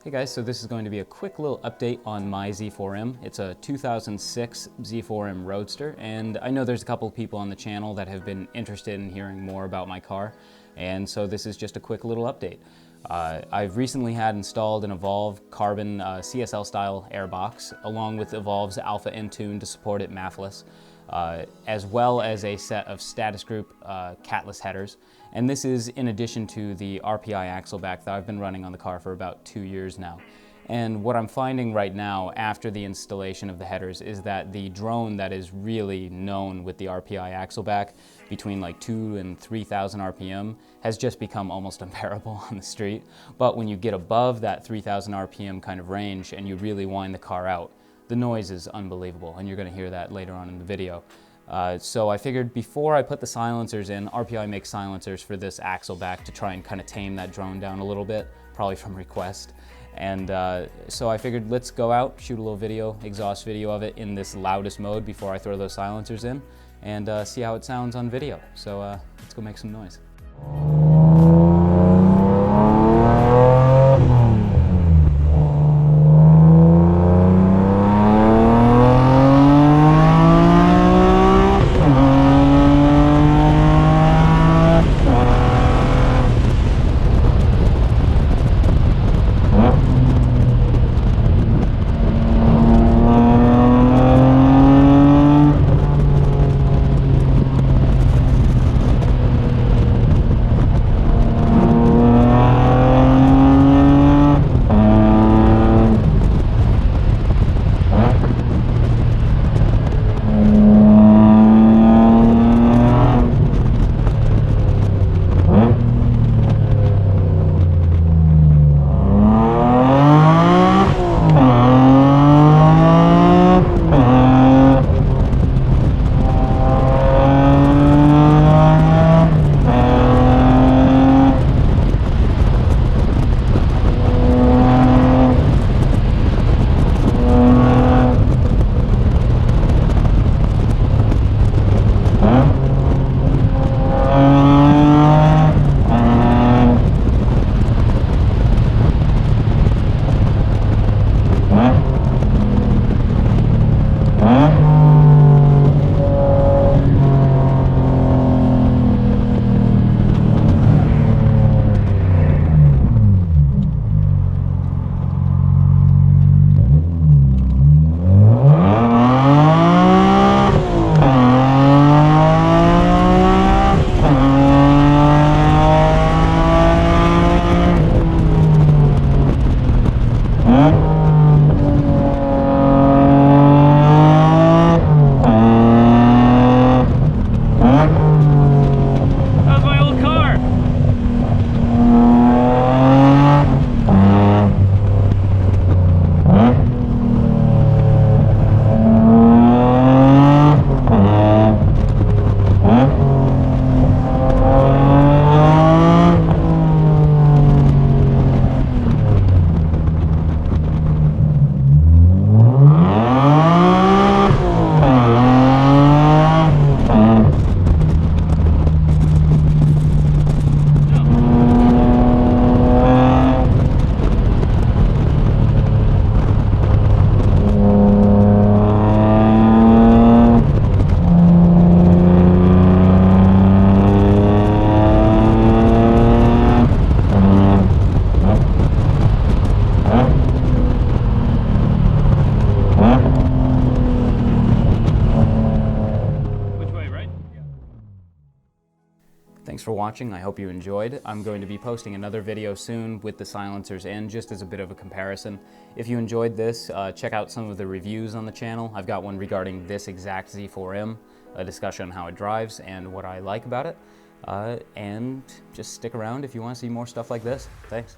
Hey guys, so this is going to be a quick little update on my Z4M. It's a 2006 Z4M Roadster, and I know there's a couple of people on the channel that have been interested in hearing more about my car, and so this is just a quick little update. I've recently had installed an Evolve carbon CSL style airbox, along with Evolve's Alpha Intune to support it mathless, as well as a set of status group catless headers. And this is in addition to the RPI axle back that I've been running on the car for about 2 years now. And what I'm finding right now after the installation of the headers is that the drone that is really known with the RPI axle back between like 2,000 and 3,000 RPM has just become almost unbearable on the street. But when you get above that 3,000 RPM kind of range and you really wind the car out, the noise is unbelievable, and you're going to hear that later on in the video. So I figured before I put the silencers in, RPI makes silencers for this axle back to try and kind of tame that drone down a little bit, probably from request. And so I figured let's go out, shoot a little video, exhaust video of it in this loudest mode before I throw those silencers in, and see how it sounds on video. So let's go make some noise. Thanks for watching. I hope you enjoyed. I'm going to be posting another video soon with the silencers in, just as a bit of a comparison. If you enjoyed this, check out some of the reviews on the channel. I've got one regarding this exact Z4M, a discussion on how it drives and what I like about it. And just stick around if you want to see more stuff like this. Thanks.